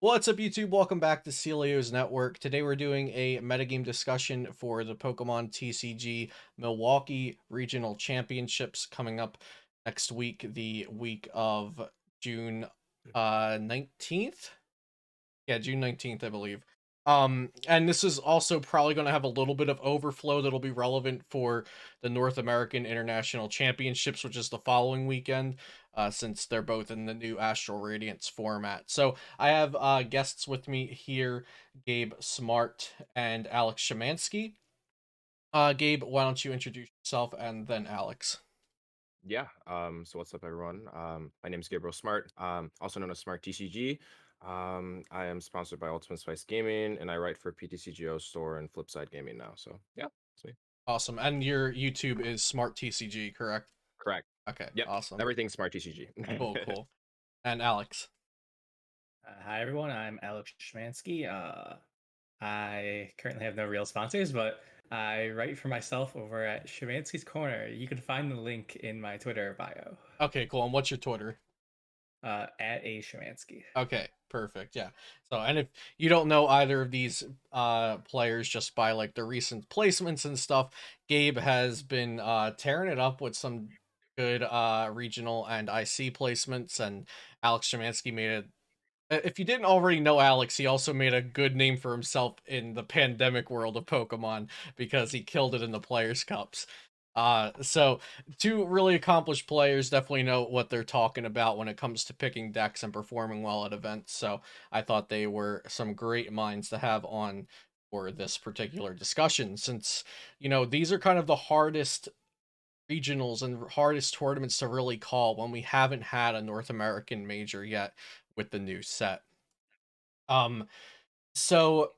What's up, YouTube? Welcome back to Celio's Network. Today we're doing a metagame discussion for the Pokemon TCG Milwaukee Regional Championships coming up next week, the week of June 19th. Yeah, June 19th, I believe. And this is also probably going to have a little bit of overflow that'll be relevant for the North American International Championships, which is the following weekend, since they're both in the new Astral Radiance format. So I have guests with me here, Gabe Smart and Alex Shemansky. Gabe, why don't you introduce yourself and then Alex? Yeah. So what's up, everyone? My name is Gabriel Smart, also known as Smart TCG. I am sponsored by Ultimate Spice Gaming, and I write for PTCGO Store and Flipside Gaming now. So yeah, that's me. Awesome. And your YouTube is Smart TCG, correct? Correct. Okay, Yep. awesome. Everything's Smart TCG. Cool, cool. And Alex. Hi everyone, I'm Alex Shmansky. I currently have no real sponsors, but I write for myself over at Shmansky's Corner. You can find the link in my Twitter bio. Okay, cool. And what's your Twitter? At a Shmansky. Okay, perfect. Yeah. So, and if you don't know either of these players just by like the recent placements and stuff, Gabe has been tearing it up with some good regional and IC placements, and Alex Shemansky made it. If you didn't already know Alex, he also made a good name for himself in the pandemic world of Pokemon because he killed it in the Players' Cups. So two really accomplished players definitely know what they're talking about when it comes to picking decks and performing well at events. So I thought they were some great minds to have on for this particular discussion, since these are kind of the hardest regionals and hardest tournaments to really call when we haven't had a North American major yet with the new set. Um, so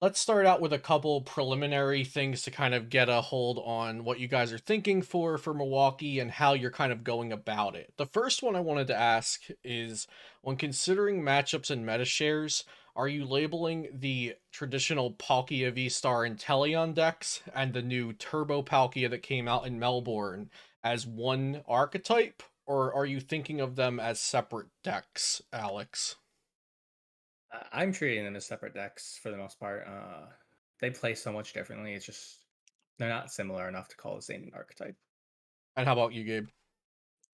let's start out with a couple preliminary things to kind of get a hold on what you guys are thinking for Milwaukee and how you're kind of going about it. The first one I wanted to ask is, when considering matchups and meta shares, are you labeling the traditional Palkia V-Star Inteleon decks and the new Turbo Palkia that came out in Melbourne as one archetype, or are you thinking of them as separate decks, Alex? I'm treating them as separate decks for the most part. They play so much differently. It's just they're not similar enough to call the same archetype. And how about you, Gabe?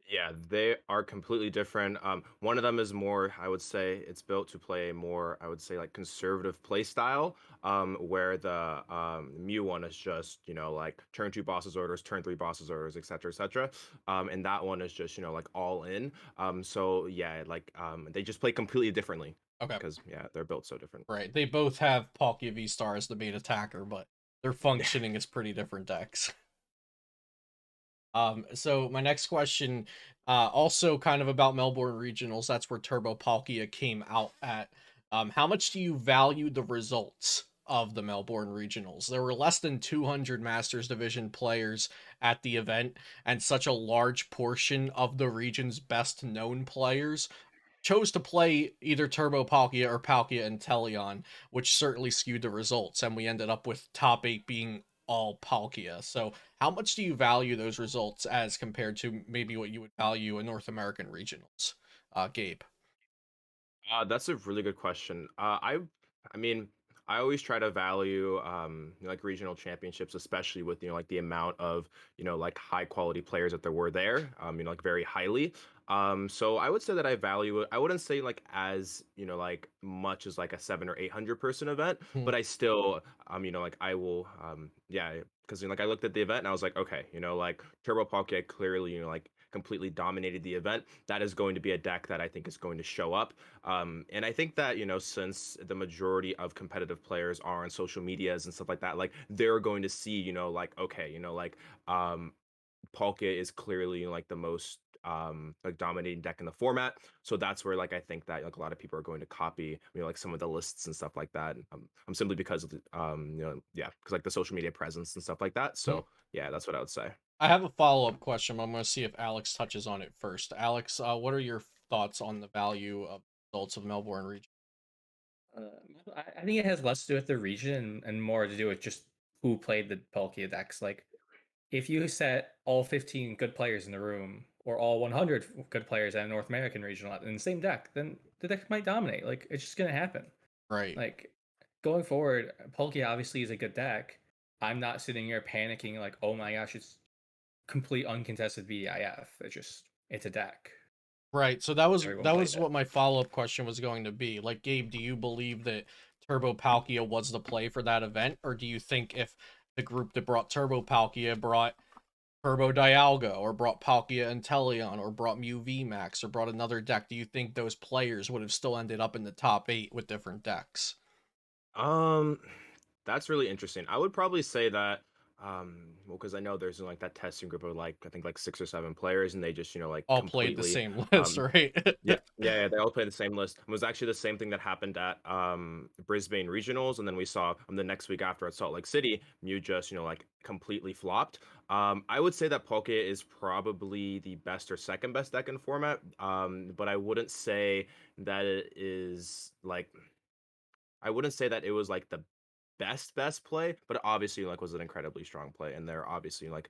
Yeah, they are completely different. One of them is more, I would say, it's built to play a more, I would say, like conservative play style, where the Mew one is just, like turn two bosses orders, turn three bosses orders, etc., etc. And that one is just, like all in. So yeah, like they just play completely differently Okay. because yeah, they're built so different. Right. They both have Palkia V Star as the main attacker, but their functioning is pretty different decks. So my next question, also kind of about Melbourne regionals. That's where Turbo Palkia came out at. How much do you value the results of the Melbourne regionals? There were less than 200 Masters Division players at the event, and such a large portion of the region's best known players chose to play either Turbo Palkia or Palkia Inteleon, which certainly skewed the results, and we ended up with top 8 being all Palkia. So, how much do you value those results as compared to maybe what you would value in North American regionals? Gabe. That's a really good question. I mean, I always try to value, like regional championships, especially with like the amount of like high quality players that there were there. Like very highly. So I would say that I value it. I wouldn't say like as like much as like a 700 or 800 person event, Hmm. but I still, like I will, yeah, because like I looked at the event and I was like, okay, like Turbo Pocket clearly, like completely dominated the event. That is going to be a deck that I think is going to show up. And I think that, since the majority of competitive players are on social medias and stuff like that, like they're going to see, like, okay, like Palkia is clearly like the most like dominating deck in the format. So that's where like I think that like a lot of people are going to copy, like some of the lists and stuff like that. I'm simply because of the yeah, because like the social media presence and stuff like that. Hmm. So yeah, that's what I would say. I have a follow up question, but I'm going to see if Alex touches on it first. Alex, what are your thoughts on the value of results of Melbourne region? I think it has less to do with the region and more to do with just who played the Palkia decks. Like, if you set all 15 good players in the room or all 100 good players at a North American regional in the same deck, then the deck might dominate. Like it's just gonna happen. Right. Like going forward, Palkia obviously is a good deck. I'm not sitting here panicking like, oh my gosh, it's complete uncontested VIF. It's a deck. Right. So that was Everyone that plays was it. what my follow-up question was going to be. Like, Gabe, do you believe that Turbo Palkia was the play for that event, or do you think if the group that brought Turbo Palkia brought Turbo Dialga, or brought Palkia Inteleon, or brought Mew VMAX, or brought another deck, do you think those players would have still ended up in the top 8 with different decks? Um, that's really interesting. I would probably say that, well, because I know there's like that testing group of like I think like 6 or 7 players, and they just like All played the completely, same list, right? yeah, yeah, yeah, they all play the same list. It was actually the same thing that happened at Brisbane Regionals, and then we saw the next week after at Salt Lake City, Mew just like completely flopped. I would say that Palkia is probably the best or second best deck in format. But I wouldn't say that it is like I wouldn't say that it was like the best play, but obviously like was an incredibly strong play, and they're obviously like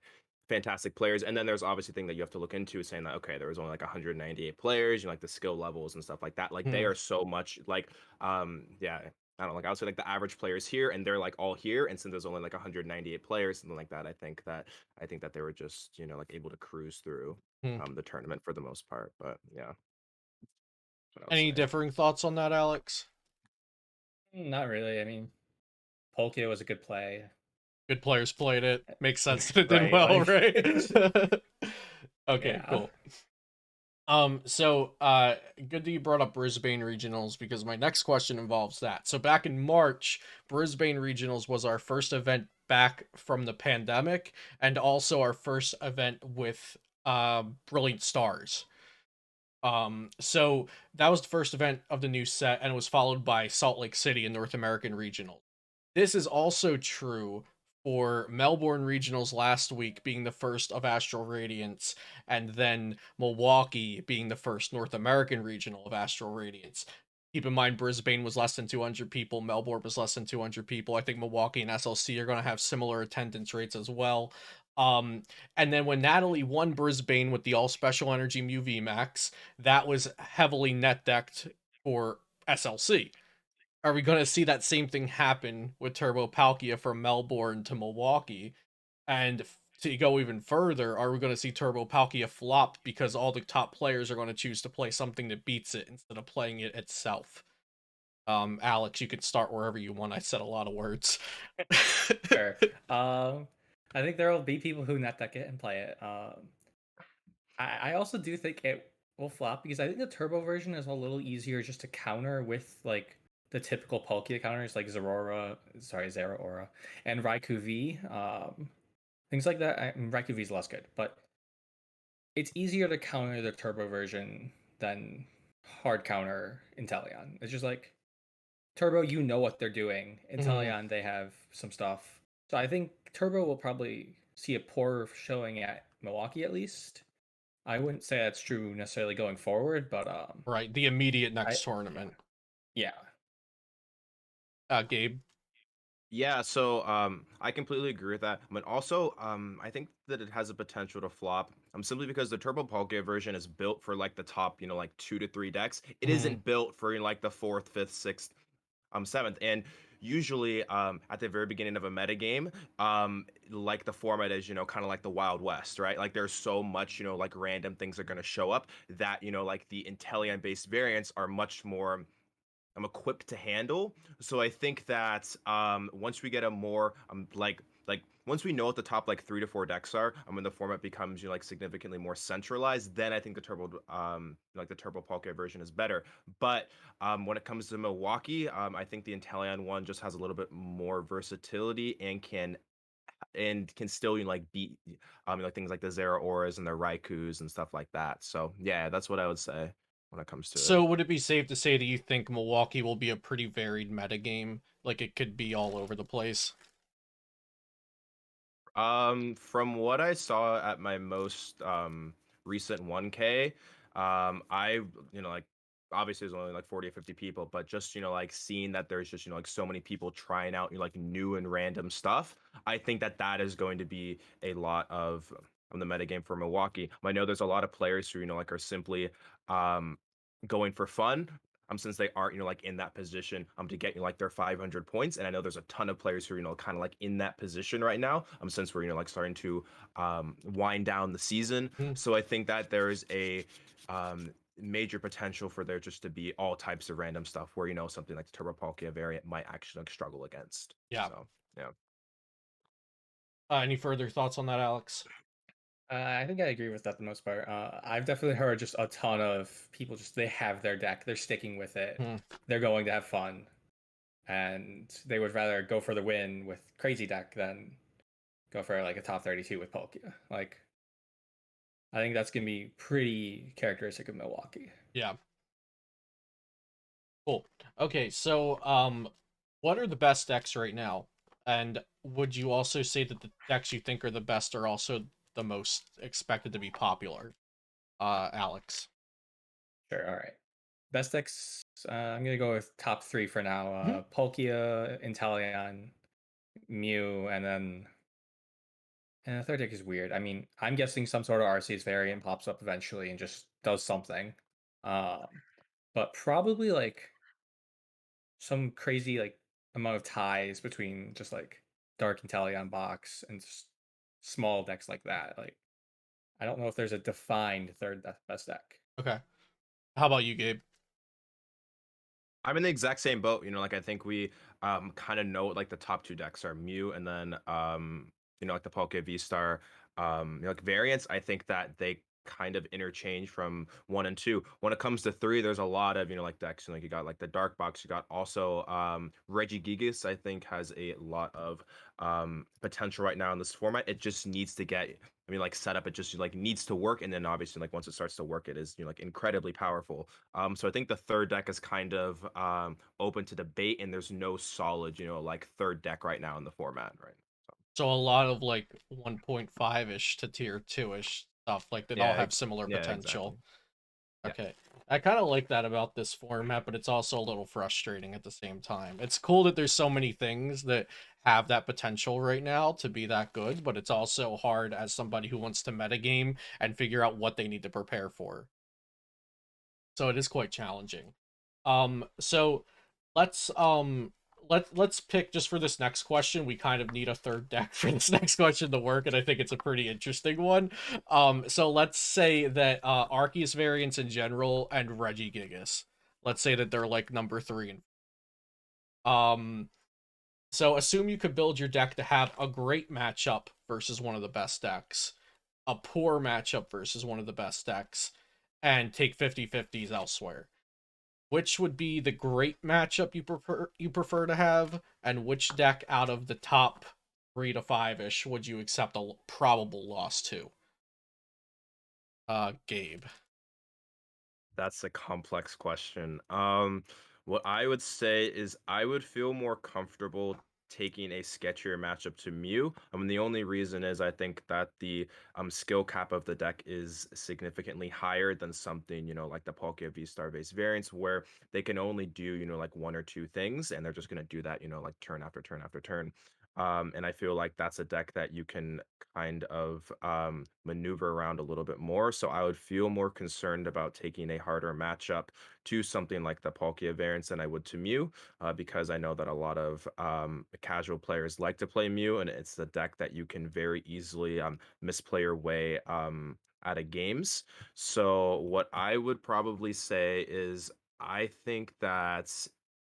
fantastic players. And then there's obviously thing that you have to look into, saying that okay, there was only like 198 players, like the skill levels and stuff like that. Like they Hmm. are so much like yeah. I don't know, like I would say like the average players here, and they're like all here. And since there's only like 198 players, something like that, I think that they were just like able to cruise through Hmm. the tournament for the most part. But yeah, that's what I would Any say. differing thoughts on that, Alex? Not really. I mean, Palkia was a good play. Good players played it. Makes sense that it did Right, well, like right? Okay, yeah. cool. So good that you brought up Brisbane Regionals because my next question involves that. So back in March, Brisbane Regionals was our first event back from the pandemic and also our first event with Brilliant Stars. So that was the first event of the new set, and it was followed by Salt Lake City in North American Regional. This is also true for Melbourne Regionals last week being the first of Astral Radiance, and then Milwaukee being the first North American Regional of Astral Radiance. Keep in mind, Brisbane was less than 200 people, Melbourne was less than 200 people. I think Milwaukee and SLC are going to have similar attendance rates as well. Um, and then when Natalie won Brisbane with the all special energy Mew VMAX, that was heavily net decked for SLC. Are we going to see that same thing happen with Turbo Palkia from Melbourne to Milwaukee? And to go even further, are we going to see Turbo Palkia flop because all the top players are going to choose to play something that beats it instead of playing it itself? Alex, you could start wherever you want. I said a lot of words. Sure. I think there will be people who net deck it and play it. I also do think it will flop because I think the turbo version is a little easier just to counter with like the typical Palkia counters like Zeraora, and Raikou V. Things like that. Raikou V is less good, but it's easier to counter the turbo version than hard counter Inteleon. It's just like Turbo, you know what they're doing. Mhm. Inteleon, they have some stuff. So I think Turbo will probably see a poor showing at Milwaukee at least. I wouldn't say that's true necessarily going forward, but Right, the immediate I next tournament. yeah. Gabe. Yeah, so I completely agree with that. But also, I think that it has a potential to flop. Simply because the Turbo Palkia version is built for like the top, like 2 to 3 decks. It Mhm. isn't built for like the fourth, fifth, sixth, seventh. And usually, at the very beginning of a meta game, like the format is, kind of like the Wild West, right? Like there's so much, like random things are gonna show up that, like the Inteleon based variants are much more I'm equipped to handle. So I think that once we get a more like once we know what the top like 3 to 4 decks are, when the format becomes like significantly more centralized, then I think the turbo Palkia version is better. But when it comes to Milwaukee, I think the Inteleon one just has a little bit more versatility and can still like beat like things like the Zera Auras and the Raikous and stuff like that. So yeah, that's what I would say when it comes to it. So would it be safe to say that you think Milwaukee will be a pretty varied metagame? Like it could be all over the place? From what I saw at my most recent 1K, I like obviously there's only like 40 or 50 people, but just like seeing that there's just like so many people trying out like new and random stuff, I think that that is going to be a lot of the metagame for Milwaukee. I know there's a lot of players who like are simply um going for fun. since they aren't, like in that position to get like their 500 points. And I know there's a ton of players who are, kind of like in that position right now, since we're, like starting to wind down the season. Mhm. So I think that there is a major potential for there just to be all types of random stuff where, something like the Turbo Palkia variant might actually like struggle against. Yeah. So yeah. Any further thoughts on that, Alex? I think I agree with that the most part. I've definitely heard just a ton of people just they have their deck, they're sticking with it, Hmm. they're going to have fun, and they would rather go for the win with crazy deck than go for like a top 32 with Palkia. Like I think that's gonna be pretty characteristic of Milwaukee. Yeah. Cool. Okay, so what are the best decks right now? And would you also say that the decks you think are the best are also the most expected to be popular? Alex. Sure, all right. Best decks. I'm gonna go with top three for now. Mhm. Palkia, Inteleon, Mew, and the third deck is weird. I mean, I'm guessing some sort of RC's variant pops up eventually and just does something. Um, but probably like some crazy like amount of ties between just like Dark Inteleon box and just small decks like that. Like I don't know if there's a defined best deck. Okay. How about you, Gabe? I'm in the exact same boat. Like I think we kind of know what like the top two decks are, Mew and then like the Palkia V Star like variants. I think that they kind of interchange from one and two. When it comes to three, there's a lot of like decks. Like you got like the Dark Box, you got also Regigigas, I think has a lot of potential right now in this format. It just needs to get like setup, it just like needs to work, and then obviously like once it starts to work, it is like incredibly powerful. So I think the third deck is kind of open to debate, and there's no solid, like third deck right now in the format, right? So, So a lot of like 1.5-ish to tier 2-ish stuff, like they all yeah, have similar yeah, exactly. potential. Yeah. Okay. I kind of like that about this format, but it's also a little frustrating at the same time. It's cool that there's so many things that have that potential right now to be that good, but it's also hard as somebody who wants to metagame and figure out what they need to prepare for. So it is quite challenging. So let's let's pick just for this next question. We kind of need a third deck for this next question to work, and I think it's a pretty interesting one. So let's say that Arceus variants in general and Regigigas. Let's say that they're like number three. So assume you could build your deck to have a great matchup versus one of the best decks, a poor matchup versus one of the best decks, and take 50-50s elsewhere. Which would be the great matchup you prefer to have, and which deck out of the top 3 to 5-ish would you accept a probable loss to? Gabe. That's a complex question. What I would say is I would feel more comfortable taking a sketchier matchup to Mew. I mean, the only reason is I think that the skill cap of the deck is significantly higher than something, like the Palkia V-Star base variants, where they can only do, like one or two things, and they're just gonna do that, like turn after turn after turn. And I feel like that's a deck that you can kind of maneuver around a little bit more. So I would feel more concerned about taking a harder matchup to something like the Palkia variants than I would to Mew, because I know that a lot of casual players like to play Mew, and it's the deck that you can very easily misplay your way out of games. So what I would probably say is I think that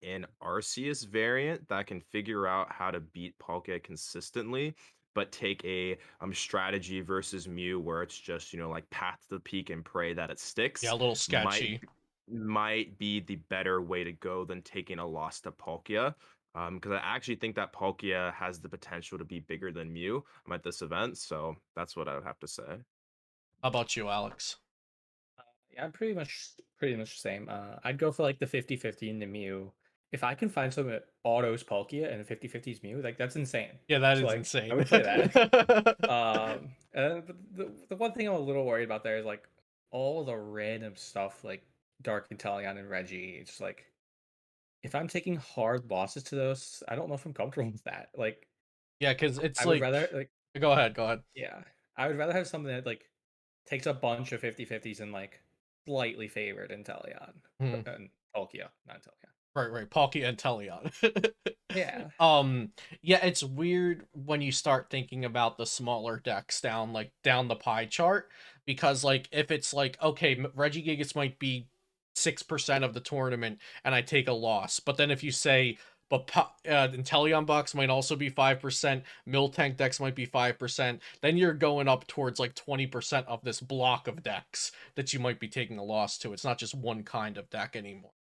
an Arceus variant that can figure out how to beat Palkia consistently, but take a strategy versus Mew where it's just, like path to the peak and pray that it Yeah, sticks a little might sketchy. might be the better way to go than taking a loss to Palkia. Because I actually think that Palkia has the potential to be bigger than Mew at this event, so that's what I would have to say. How about you, Alex? Yeah, I'm pretty much the same. I'd go for like the 50-50 in the Mew. If I can find some autos Palkia and 50-50s Mew, like that's insane. Yeah, that So is like I insane. would play that. But the one thing I'm a little worried about there is like all the random stuff like Dark Inteleon and Reggie. It's like if I'm taking hard losses to those, I don't know if I'm comfortable with that. Like Yeah, because it's I would like, rather like go ahead, go ahead. yeah, I would rather have something that like takes a bunch of 50-50s and like slightly favored Inteleon Hmm. and Palkia, not Inteleon. Right, Palkia and Inteleon. Yeah. Yeah, it's weird when you start thinking about the smaller decks down the pie chart, because like if it's like, okay, Regigigas might be 6% of the tournament and I take a loss, but then if you say but Inteleon box might also be 5%, Miltank decks might be 5%, then you're going up towards like 20% of this block of decks that you might be taking a loss to. It's not just one kind of deck anymore.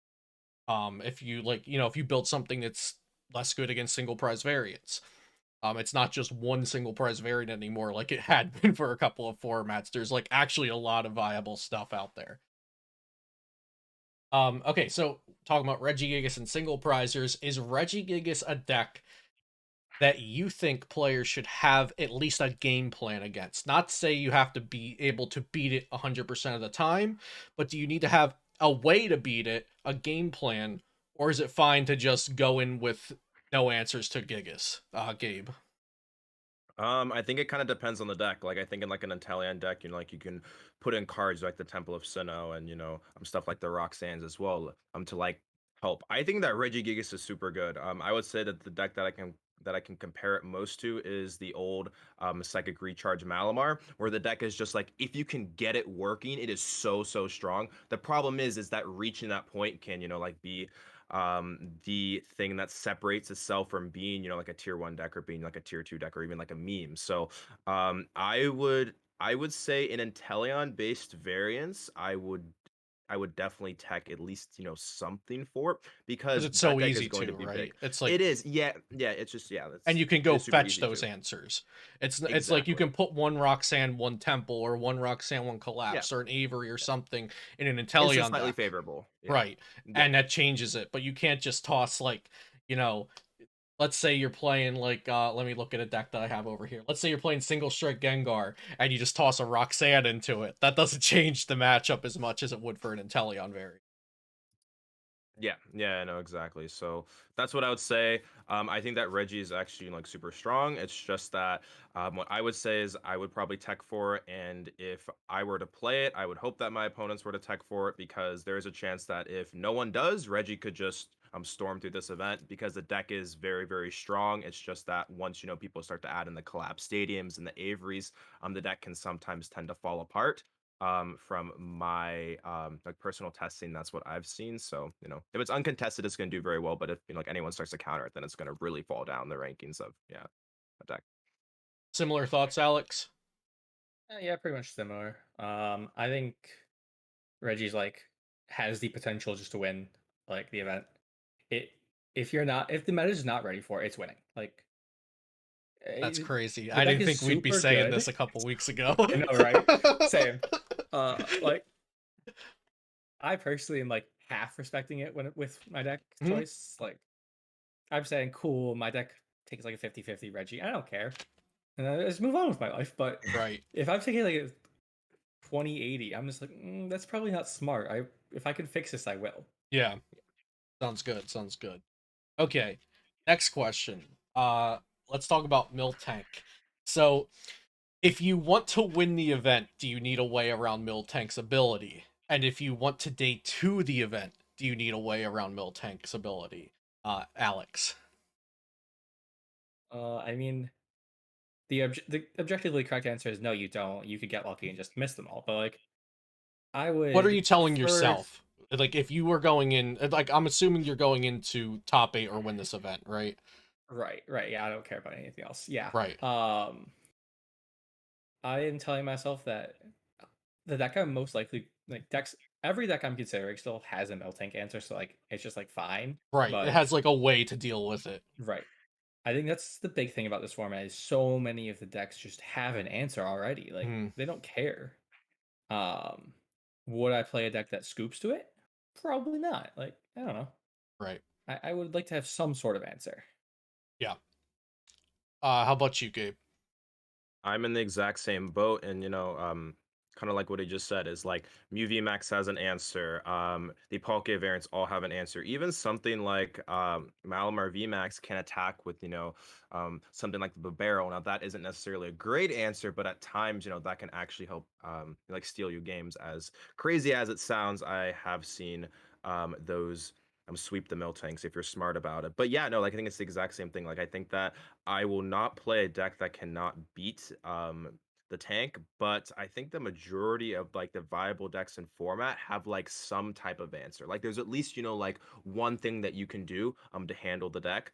If you like, if you build something that's less good against single prize variants, it's not just one single prize variant anymore like it had been for a couple of formats. There's like actually a lot of viable stuff out there. Okay, so talking about Regigigas and single prizers, is Regigigas a deck that you think players should have at least a game plan against? Not to say you have to be able to beat it 100% of the time, but do you need to have a way to beat it, a game plan, or is it fine to just go in with no answers to Gigas? Gabe. I think it kind of depends on the deck. Like I think in like an Inteleon deck, like you can put in cards like the Temple of Sinnoh and stuff like the Roxannes as well, to like help. I think that Regigigas is super good. I would say that the deck that I can compare it most to is the old Psychic Recharge Malamar, where the deck is just like if you can get it working, it is so strong. The problem is that reaching that point can like be the thing that separates itself from being like a tier 1 deck or being like a tier 2 deck or even like a meme. So I would say in Inteleon based variants, I would definitely tech at least something for it, Because because it's that so deck is easy going to, to be big. right? It's like, It is, yeah, it's just, yeah, and that's you can it go is super fetch easy those to. answers. It's like you Exactly. can put one Roxanne, one Temple, or one Roxanne, one Yeah, Collapse, or an Avery or yeah. something in an Instant Inteleon slightly deck. favorable. Yeah. Right. Yeah. And that changes it. But you can't just toss like, you know, let's say you're playing like let me look at a deck that I have over here. Let's say you're playing single strike Gengar and you just toss a Roxanne into it. That doesn't change the matchup as much as it would for an Inteleon variant. Yeah, I know exactly. So that's what I would say. I think that Reggie is actually like super strong. It's just that what I would say is I would probably tech for it, and if I were to play it, I would hope that my opponents were to tech for it, because there is a chance that if no one does, Reggie could just storm through this event, because the deck is very strong. It's just that once people start to add in the collapse stadiums and the Averys, the deck can sometimes tend to fall apart. From my like personal testing, that's what I've seen. So if it's uncontested, it's going to do very well, but if like anyone starts to counter it, then it's going to really fall down the rankings of a deck. Similar thoughts, Alex? Yeah, pretty much similar. I think Reggie's like has the potential just to win like the event. It if the meta is not ready for it, it's winning. Like That's crazy. the I deck didn't is think we'd be super saying good. this a couple weeks ago. I know, right? Same. Like I personally am like half respecting it with my deck Mhm. choice. Like I'm saying, cool, my deck takes like a 50-50 Reggie. I don't care. And I just move on with my life. But Right. if I'm taking like a 20-80, I'm just like, that's probably not smart. If I can fix this, I will. Yeah. Sounds good. Sounds good. Okay. Next question. Let's talk about Miltank. So, if you want to win the event, do you need a way around Miltank's ability? And if you want to day two the event, do you need a way around Miltank's ability? Alex. I mean, the objectively correct answer is no, you don't. You could get lucky and just miss them all. But like, I What are would you telling prefer. yourself? Like, if you were going in, like, I'm assuming you're going into top eight or win this event, right? Right. Yeah, I don't care about anything else. Yeah. Right. I am telling myself that the deck I'm most likely like decks every deck I'm considering still has a Miltank answer, so like it's just like fine. Right. It But has like a way to deal with it. right. I think that's the big thing about this format is so many of the decks just have an answer already. Like Hmm. they don't care. Um would I play a deck that scoops to it? Probably not. Like, I don't know. Right. I would like to have some sort of answer. Yeah. How about you, Gabe? I'm in the exact same boat, and kind of like what he just said is like Mu VMAX has an answer. The Palkia variants all have an answer. Even something like Malamar VMAX can attack with something like the Babero. Now that isn't necessarily a great answer, but at times that can actually help like steal you games. As crazy as it sounds, I have seen those sweep the Miltanks if you're smart about it. But yeah, no, like I think it's the exact same thing. Like I think that I will not play a deck that cannot beat the tank, but I think the majority of like the viable decks in format have like some type of answer. Like there's at least, like one thing that you can do to handle the deck.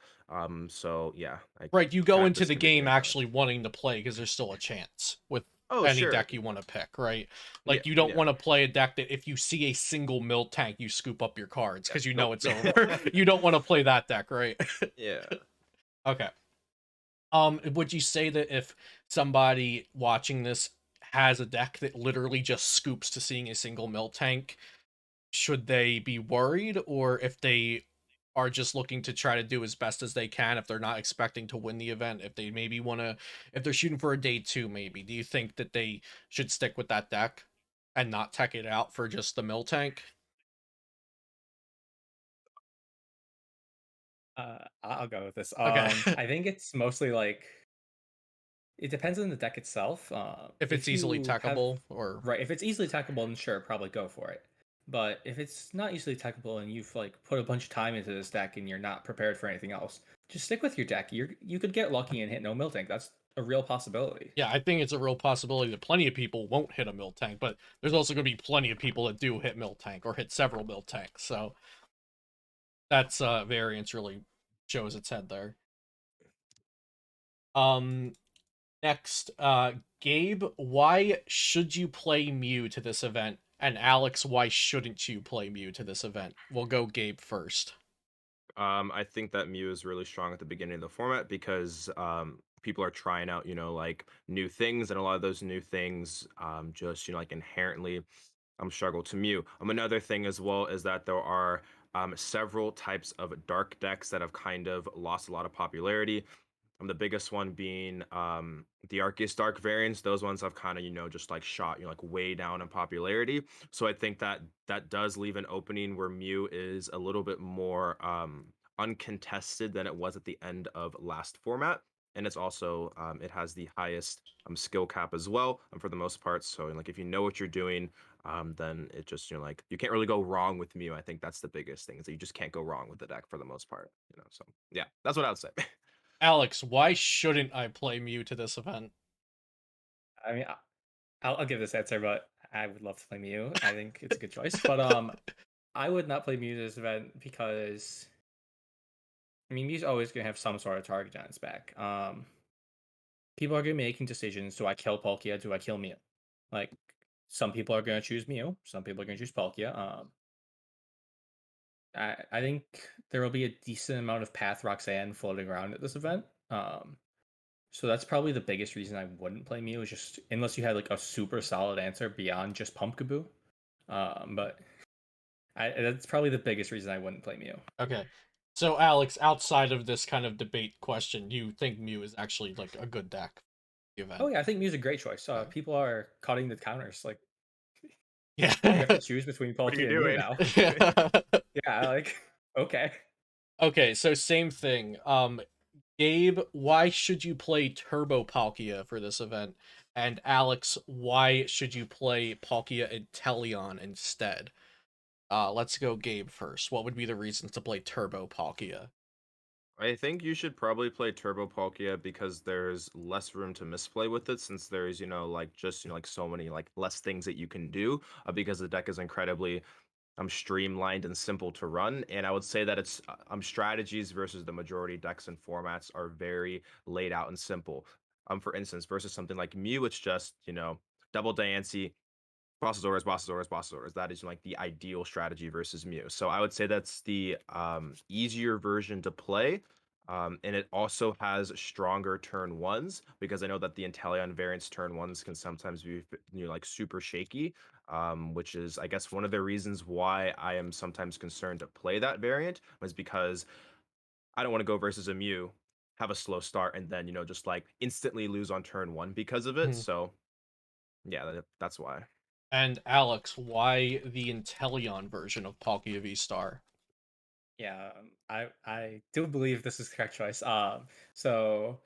So yeah, I Right, you go kind of into the disagree with you game on that. actually wanting to play because there's still a chance with Oh, any sure. deck you want to pick, right? Yeah, Like you don't yeah. want to play a deck that if you see a single Miltank, you scoop up your cards Yeah. because you know Nope. it's over. You don't want to play that deck, right? Yeah. Okay. Would you say that if somebody watching this has a deck that literally just scoops to seeing a single Miltank, should they be worried, or if they are just looking to try to do as best as they can, if they're not expecting to win the event, if they maybe want to, if they're shooting for a day two, maybe, do you think that they should stick with that deck and not tech it out for just the Miltank? I'll go with this. Okay. I think it's mostly like it depends on the deck itself. If it's If easily you have techable, or right, if it's easily attackable, then sure, probably go for it. But if it's not easily attackable and you've like put a bunch of time into this deck and you're not prepared for anything else, just stick with your deck. You could get lucky and hit no Miltank. That's a real possibility. yeah, I think it's a real possibility that plenty of people won't hit a Miltank, but there's also going to be plenty of people that do hit Miltank or hit several Miltanks. So that's variance really shows its head there. Um, Next, Gabe, why should you play Mew to this event? And Alex, why shouldn't you play Mew to this event? We'll go Gabe first. I think that Mew is really strong at the beginning of the format because people are trying out, like new things, and a lot of those new things just, like inherently struggle to Mew. Another thing as well is that there are several types of dark decks that have kind of lost a lot of popularity. The biggest one being the Arceus Dark variants. Those ones have kind of, just like shot, like way down in popularity. So I think that that does leave an opening where Mew is a little bit more uncontested than it was at the end of last format. And it's also it has the highest skill cap as well, for the most part. So like if you know what you're doing, then it just like you can't really go wrong with Mew. I think that's the biggest thing is that you just can't go wrong with the deck for the most part. So yeah, that's what I would say. Alex, why shouldn't I play Mew to this event? I mean, I'll give this answer, but I would love to play Mew. I think it's a good choice. But I would not play Mew this event because I mean Mew's always gonna have some sort of target on its back. People are gonna be making decisions. Do I kill Palkia? Do I kill Mew? Like some people are gonna choose Mew. Some people are gonna choose Palkia. I think there will be a decent amount of Path Roxanne floating around at this event. So that's probably the biggest reason I wouldn't play Mew is just unless you had like a super solid answer beyond just Pumpkaboo. But that's probably the biggest reason I wouldn't play Mew. Okay. So Alex, outside of this kind of debate question, you think Mew is actually like a good deck for the Oh event? yeah, I think Mew's a great choice. Okay. People are cutting the counters. Like Yeah. you have to choose between What are you Palkia and Mew doing? now. Yeah, like okay. Okay, so same thing. Gabe, why should you play Turbo Palkia for this event? And Alex, why should you play Palkia Inteleon instead? Let's go Gabe first. What would be the reasons to play Turbo Palkia? I think you should probably play Turbo Palkia because there's less room to misplay with it since there's, like just, like so many like less things that you can do because the deck is incredibly streamlined and simple to run. And I would say that it's strategies versus the majority decks and formats are very laid out and simple. For instance, versus something like Mew, it's just, double Diancie, bosses orders, bosses orders, bosses orders. That is like the ideal strategy versus Mew. So I would say that's the easier version to play. And it also has stronger turn ones because I know that the Inteleon variants turn ones can sometimes be like super shaky, which is I guess one of the reasons why I am sometimes concerned to play that variant was because I don't want to go versus a Mew, have a slow start, and then just like instantly lose on turn one because of it. Mhm. So yeah, that's why. And Alex, why the Inteleon version of Palkia V Star? Yeah, I do believe this is the correct choice. So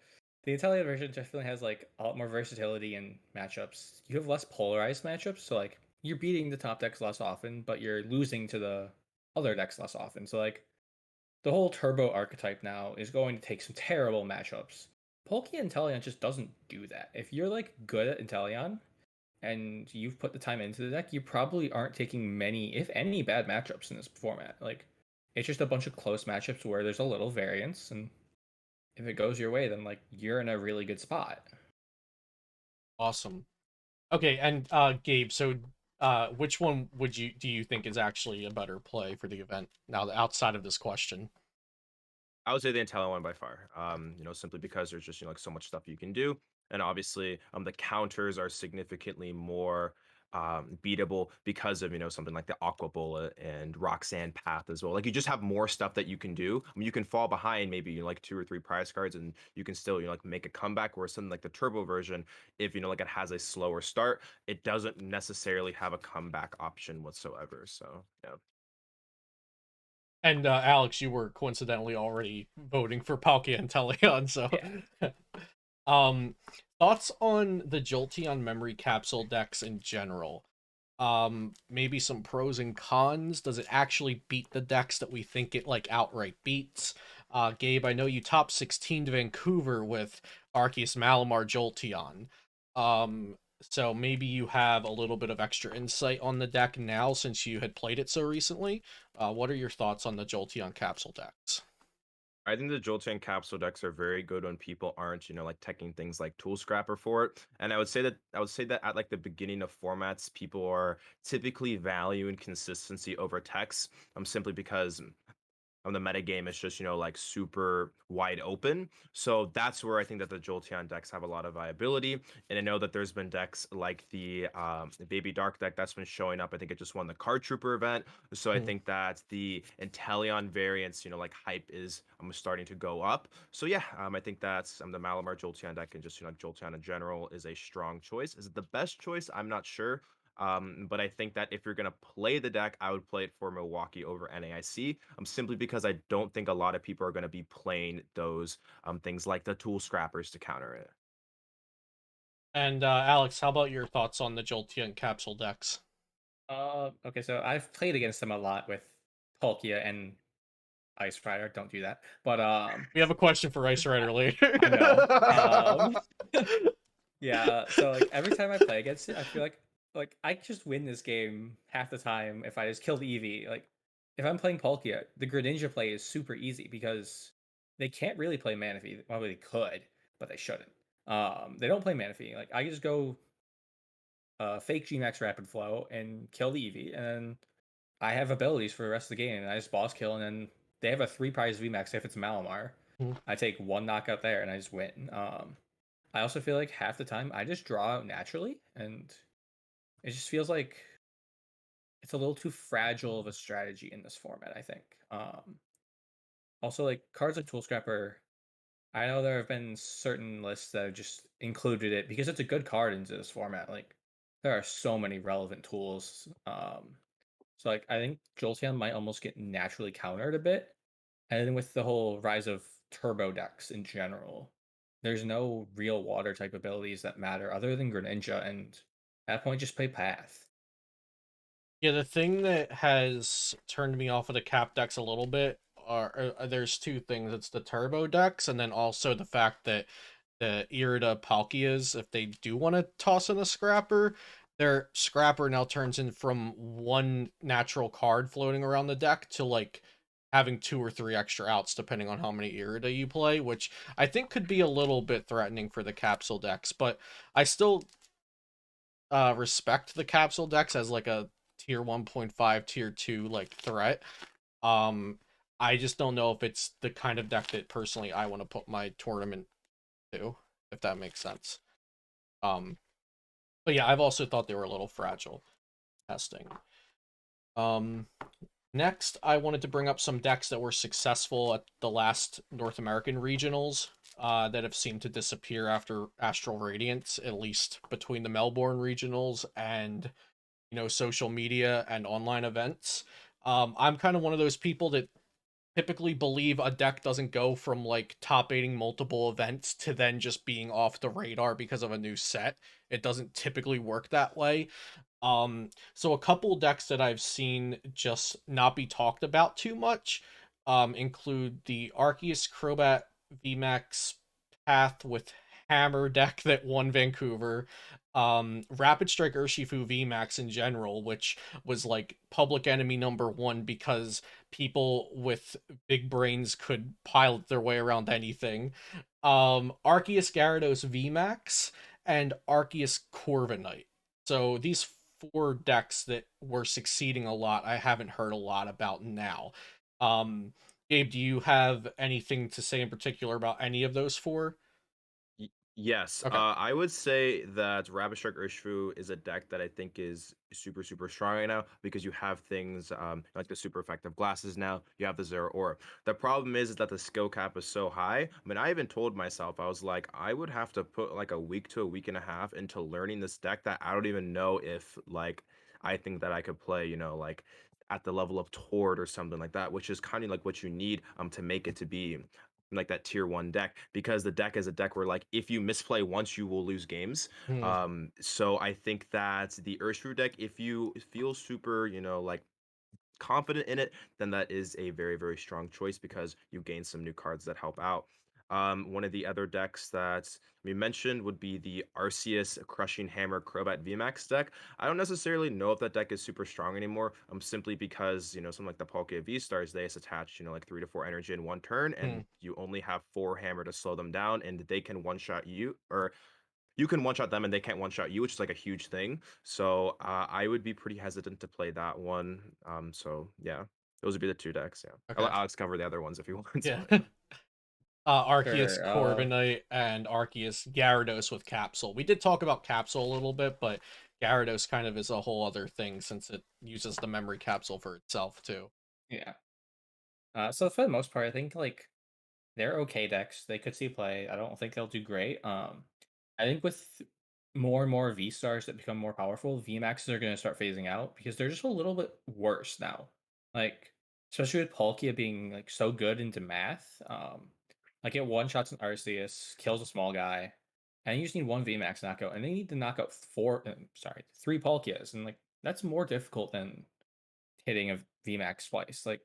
the Italian version definitely has like a lot more versatility in matchups. You have less polarized matchups, so like you're beating the top decks less often, but you're losing to the other decks less often. So like the whole turbo archetype now is going to take some terrible matchups. Palkia Inteleon just doesn't do that. If you're like good at Inteleon and you've put the time into the deck, you probably aren't taking many, if any, bad matchups in this format. Like it's just a bunch of close matchups where there's a little variance, and if it goes your way, then like you're in a really good spot. Awesome. Okay, and Gabe, so which one do you think is actually a better play for the event now outside of this question? I would say the Inteleon one by far. Simply because there's just like so much stuff you can do, and obviously the counters are significantly more beatable because of something like the Aqua Bullet and Roxanne Path as well. Like you just have more stuff that you can do. I mean, you can fall behind maybe like 2 or 3 prize cards, and you can still like make a comeback. Whereas something like the Turbo version, if like it has a slower start, it doesn't necessarily have a comeback option whatsoever. So yeah. And Alex, you were coincidentally already voting for Palkia and Teleon, so Yeah. um thoughts on the Jolteon memory capsule decks in general. Maybe some pros and cons. Does it actually beat the decks that we think it like outright beats? Gabe, I know you top 16 to Vancouver with Arceus, Malamar, Jolteon. So maybe you have a little bit of extra insight on the deck now since you had played it so recently. What are your thoughts on the Jolteon capsule decks? I think the Jolteon capsule decks are very good when people aren't, like teching things like Tool Scrapper for it. And I would say that at like the beginning of formats, people are typically valuing consistency over text. Simply because on the meta game, it's just like super wide open. So that's where I think that the Jolteon decks have a lot of viability. And I know that there's been decks like the Baby Dark deck that's been showing up. I think it just won the Card Trooper event. So I Hmm. think that the Inteleon variants, like hype is starting to go up. So yeah, I think that's the Malamar Jolteon deck, and just Jolteon in general is a strong choice. Is it the best choice? I'm not sure. But I think that if you're gonna play the deck, I would play it for Milwaukee over NAIC. Simply because I don't think a lot of people are gonna be playing those things like the Tool Scrappers to counter it. And Alex, how about your thoughts on the Jolteon capsule decks? Okay, so I've played against them a lot with Palkia and Ice Rider. Don't do that. But We have a question for Ice Rider later. I know. Yeah, so like every time I play against it, I feel like I just win this game half the time if I just kill the Eevee. Like if I'm playing Palkia, the Greninja play is super easy because they can't really play Manaphy. Well, they could, but they shouldn't. They don't play Manaphy. Like I just go fake Gmax Rapid Flow and kill the Eevee, and then I have abilities for the rest of the game, and I just boss kill, and then they have a 3 prize VMAX if it's Malamar. I take one knockout there, and I just win. I also feel like half the time I just draw out naturally, and it just feels like it's a little too fragile of a strategy in this format, I think. Also, like cards like Tool Scrapper, I know there have been certain lists that have just included it because it's a good card into this format. Like there are so many relevant tools. So like I think Jolteon might almost get naturally countered a bit. And then with the whole rise of turbo decks in general, there's no real water type abilities that matter other than Greninja, and at that point just play Path. Yeah, the thing that has turned me off of the cap decks a little bit there's two things. It's the turbo decks, and then also the fact that the Irida Palkias, if they do want to toss in a scrapper, their scrapper now turns in from one natural card floating around the deck to like having 2 or 3 extra outs depending on how many Irida you play, which I think could be a little bit threatening for the capsule decks, but I still respect the capsule decks as like a tier 1.5, tier 2 like threat. Um I just don't know if it's the kind of deck that personally I want to put my tournament to, if that makes sense. Um but yeah, I've also thought they were a little fragile testing. Um Next, I wanted to bring up some decks that were successful at the last North American regionals that have seemed to disappear after Astral Radiance, at least between the Melbourne regionals and social media and online events. I'm kind of one of those people that typically believe a deck doesn't go from like top aiding multiple events to then just being off the radar because of a new set. It doesn't typically work that way. So a couple decks that I've seen just not be talked about too much include the Arceus Crobat VMAX Path with Hammer deck that won Vancouver, Rapid Strike Urshifu VMAX in general, which was like public enemy number one because people with big brains could pilot their way around anything. Arceus Gyarados VMAX and Arceus Corviknight. So these four decks that were succeeding a lot, I haven't heard a lot about now. Um, Gabe, do you have anything to say in particular about any of those four? Yes, Okay. I would say that Rabbit Strike Urshifu is a deck that I think is super, super strong right now because you have things like the super effective glasses now. You have the Zero Aura. The problem is that the skill cap is so high. I mean, I even told myself, I was like, I would have to put like a week to a week and a half into learning this deck that I don't even know if like I think that I could play, like at the level of Tord or something like that, which is kind of like what you need to make it to be like that tier one deck because the deck is a deck where like if you misplay once you will lose games. Hmm. So I think that the Urshifu deck, if you feel super, like confident in it, then that is a very, very strong choice because you gain some new cards that help out. One of the other decks that we mentioned would be the Arceus Crushing Hammer Crobat VMAX deck. I don't necessarily know if that deck is super strong anymore, simply because, something like the Palkia V Stars, they just attach, like 3 to 4 energy in one turn, Hmm. and you only have 4 hammer to slow them down, and they can one shot you, or you can one shot them and they can't one shot you, which is like a huge thing. So I would be pretty hesitant to play that one. So yeah, those would be the two decks. Yeah, I'll Okay. let Alex cover the other ones if he wants. Yeah. But yeah. Arceus Sure. Corviknight and Arceus Gyarados with Capsule. We did talk about Capsule a little bit, but Gyarados kind of is a whole other thing since it uses the memory capsule for itself too. Yeah. So for the most part, I think like they're okay decks. They could see play. I don't think they'll do great. I think with more and more V stars that become more powerful, V maxes are going to start phasing out because they're just a little bit worse now. Like especially with Palkia being like so good into math. Like it one shots an Arceus, kills a small guy, and you just need one V max knockout, and they need to knock out three Palkias, and like that's more difficult than hitting a V max twice. Like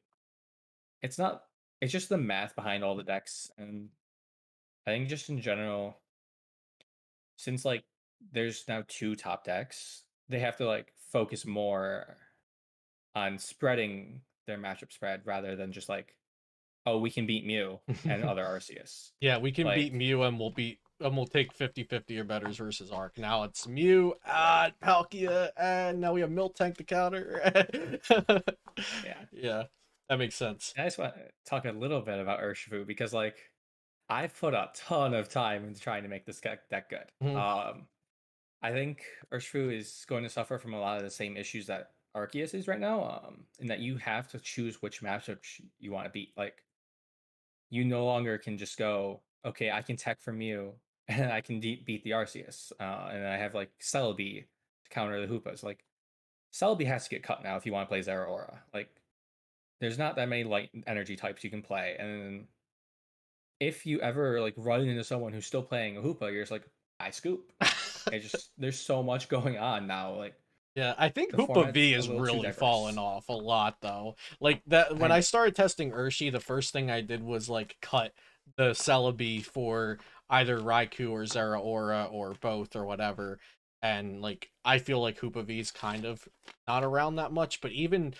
it's not. It's just the math behind all the decks, and I think just in general, since like there's now two top decks, they have to like focus more on spreading their matchup spread rather than just like, oh, we can beat Mew and other Arceus. Yeah, we can beat Like, Mew and we'll take 50-50 or betters versus Arc. Now it's Mew, right. Palkia, and now we have Miltank to counter. Yeah. Yeah, that makes sense. And I just want to talk a little bit about Urshifu because like I've put a ton of time into trying to make this deck good. Mhm. I think Urshifu is going to suffer from a lot of the same issues that Arceus is right now, in that you have to choose which matchup you want to beat. Like, you no longer can just go, okay, I can tech from you and I can beat the Arceus. And I have like Celebi to counter the Hoopas. Like, Celebi has to get cut now if you want to play Zeraora. Like, there's not that many light energy types you can play. And if you ever like run into someone who's still playing a Hoopa, you're just like, I scoop. It's just, there's so much going on now. Like, Yeah, I think the Hoopa format's V a is little too really fallen diverse. off a lot though. Like that I when I know. started testing Urshi, the first thing I did was like cut the Celebi for either Raikou or Zeraora or both or whatever. And like I feel like Hoopa V is kind of not around that much, but even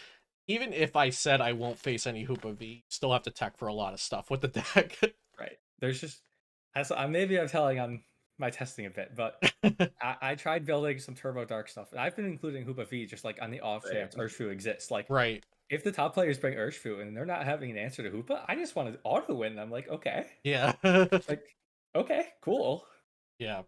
if I said I won't face any Hoopa V, you still have to tech for a lot of stuff with the deck. Right. There's just maybe I'm telling on my testing a bit, but I tried building some Turbo Dark stuff, and I've been including Hoopa V just like on the off chance Same. Urshifu exists. Like, Right. if the top players bring Urshifu and they're not having an answer to Hoopa, I just want to auto win. I'm like, okay, Yeah. like, okay, cool. Yeah.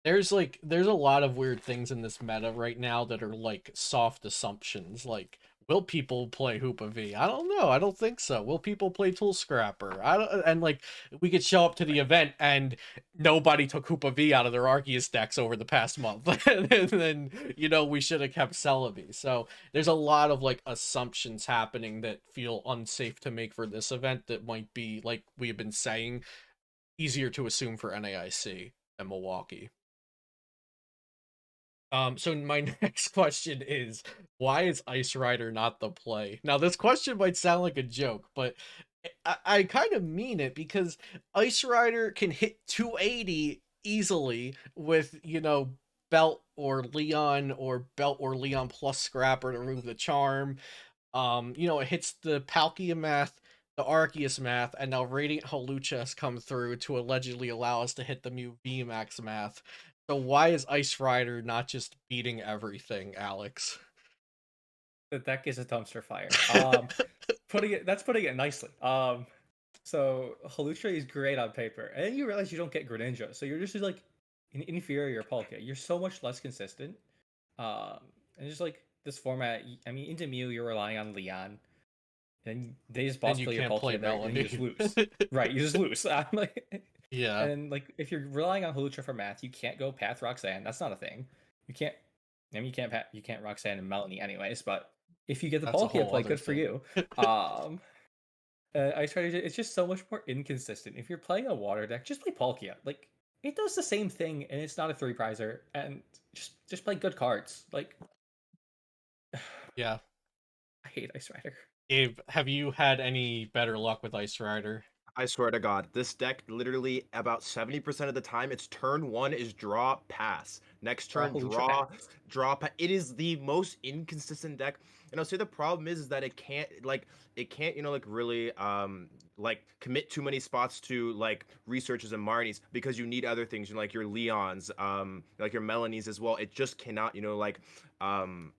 There's a lot of weird things in this meta right now that are like soft assumptions. Like, will people play Hoopa V? I don't know. I don't think so. Will people play Tool Scrapper? I don't. And like, we could show up to the Right. event and nobody took Hoopa V out of their Arceus decks over the past month, and then we should have kept Celebi. So there's a lot of like assumptions happening that feel unsafe to make for this event. That might be like we have been saying easier to assume for NAIC than Milwaukee. So my next question is, why is Ice Rider not the play? Now, this question might sound like a joke, but I kind of mean it because Ice Rider can hit 280 easily with, Belt or Leon or Belt or Leon plus Scrapper to remove the charm. It hits the Palkia math, the Arceus math, and now Radiant Hawlucha has come through to allegedly allow us to hit the Mew VMAX math. So why is Ice Rider not just beating everything, Alex? The deck is a dumpster fire. Putting it nicely. So Halucha is great on paper, and then you realize you don't get Greninja, so you're just like an inferior Palkia. You're so much less consistent. And just like this format, I mean, into Mew, you're relying on Leon, and they just And boss you play your can't play Palkia there, and you just Melanie. lose. Right, you just lose. I'm like, Yeah, and like if you're relying on Halucha for math, you can't go Path Roxanne. That's not a thing. You can't. I mean, you can't Roxanne and Melanie anyways. But if you get the that's a Palkia whole play, other good for thing. you. I try to. It's just so much more inconsistent. If you're playing a water deck, just play Palkia. Like it does the same thing, and it's not a three prizer. And just play good cards. Like Yeah. I hate Ice Rider. Abe, have you had any better luck with Ice Rider? I swear to God, this deck literally about 70% of the time, its turn one is draw pass. Next Draw turn, Halucha draw, pass. draw pass. It is the most inconsistent deck. And I'll say the problem is that it can't, like really like commit too many spots to like researches and Marnies because you need other things, like your Leons, like your Melanies as well. It just cannot, like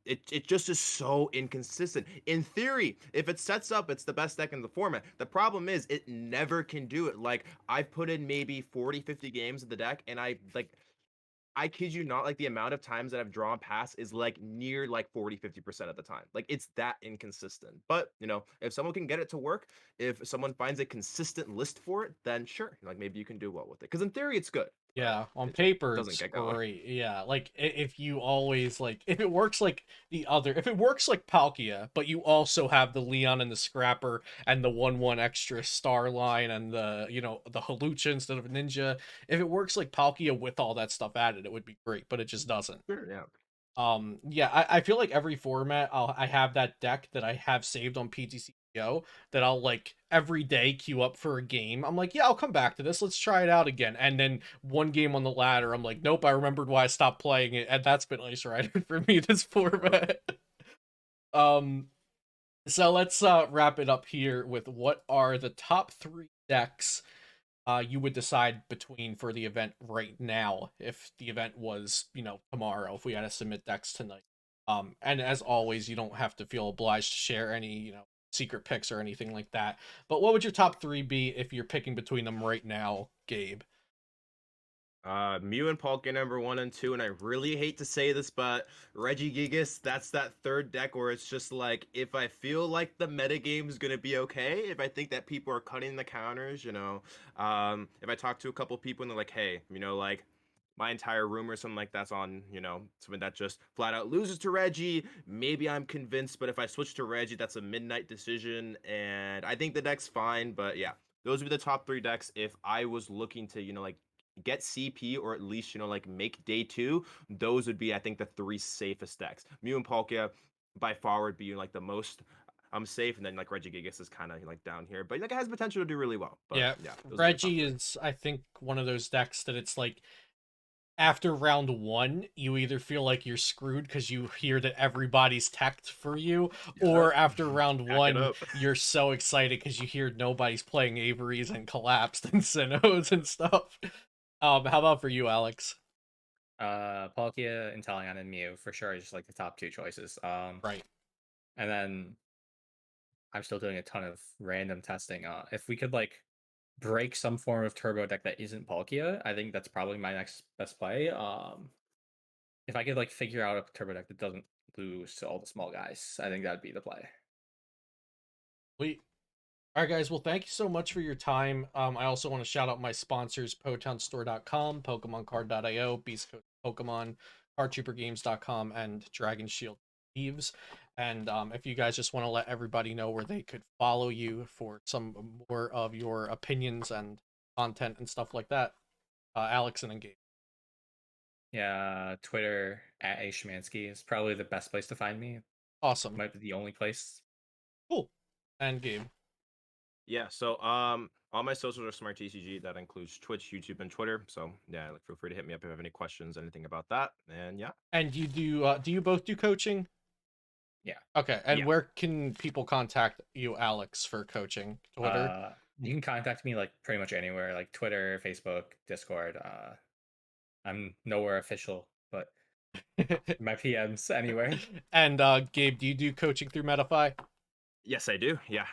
it just is so inconsistent. In theory, if it sets up, it's the best deck in the format. The problem is it never can do it. Like I've put in maybe 40, 50 games of the deck, and I kid you not, like the amount of times that I've drawn pass is like near like 40, 50% of the time. Like it's that inconsistent. But if someone can get it to work, if someone finds a consistent list for it, then sure, like maybe you can do well with it. Because in theory it's good, but Yeah, on it just paper doesn't it's get going. great. Yeah, like if you always like if it works like if it works like Palkia, but you also have the Leon and the Scrapper and the 1/1 extra star line and the Halucha instead of Ninja. If it works like Palkia with all that stuff added, it would be great, but it just doesn't. Sure, yeah. Yeah, I feel like every format I have that deck that I have saved on PTCGO that I'll like every day queue up for a game. I'm like, yeah, I'll come back to this. Let's try it out again. And then one game on the ladder, I'm like, nope, I remembered why I stopped playing it, and that's been Ice Rider for me this Yep. format. um, so let's wrap it up here with what are the top three decks you would decide between for the event right now if the event was, tomorrow, if we had to submit decks tonight. And as always, you don't have to feel obliged to share any, secret picks or anything like that. But what would your top three be if you're picking between them right now, Gabe? Mew and Palkia number one and two, and I really hate to say this, but Regigigas, that's that third deck where it's just like if I feel like the metagame is gonna be okay, if I think that people are cutting the counters, if I talk to a couple people and they're like, hey, like my entire room or something like that's on, something that just flat out loses to Reggie, maybe I'm convinced, but if I switch to Reggie, that's a midnight decision, and I think the deck's fine, but yeah. Those would be the top three decks if I was looking to, like get CP or at least, like make day two. Those would be, I think, the three safest decks. Mew and Palkia by far would be like the most safe, and then like Regigigas is kind of like down here, but like it has potential to do really well. But Yeah, yeah, those would be the top Reggie three. is, I think, one of those decks that it's like after round one, you either feel like you're screwed because you hear that everybody's teched for you, Yeah, or after round back it one, up. you're so excited because you hear nobody's playing Avery's and collapsed and Sinnohs and stuff. How about for you, Alex? Palkia, Inteleon, and Mew for sure. Just like the top two choices. Right. And then I'm still doing a ton of random testing. If we could like break some form of turbo deck that isn't Palkia, I think that's probably my next best play. If I could like figure out a turbo deck that doesn't lose to all the small guys, I think that'd be the play. We All right, guys. Well, thank you so much for your time. I also want to shout out my sponsors, PotownStore.com, PokemonCard.io, Beast Coast Pokemon, CardTrooperGames.com, and Dragon Shield Thieves. And if you guys just want to let everybody know where they could follow you for some more of your opinions and content and stuff like that, Alex and Engage. Yeah, Twitter at @ashmansky is probably the best place to find me. Awesome. Might be the only place. Cool. And Gabe. Yeah, so all my socials are Smart TCG. That includes Twitch, YouTube, and Twitter. So yeah, like feel free to hit me up if you have any questions, anything about that. And yeah. And you do you both do coaching? Yeah. Okay. And Yeah. where can people contact you, Alex, for coaching? Twitter? You can contact me like pretty much anywhere, like Twitter, Facebook, Discord. I'm nowhere official, but my PMs anywhere. And Gabe, do you do coaching through Metafy? Yes, I do. Yeah.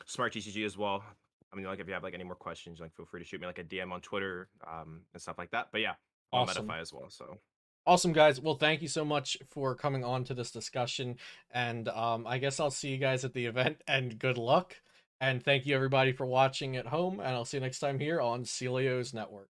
Smart TCG as well. I mean, like if you have like any more questions, like feel free to shoot me like a DM on Twitter, and stuff like that. But yeah, I'm on Awesome. Metafy as well. So Awesome, guys. Well, thank you so much for coming on to this discussion. And I guess I'll see you guys at the event, and good luck. And thank you, everybody, for watching at home. And I'll see you next time here on Celio's Network.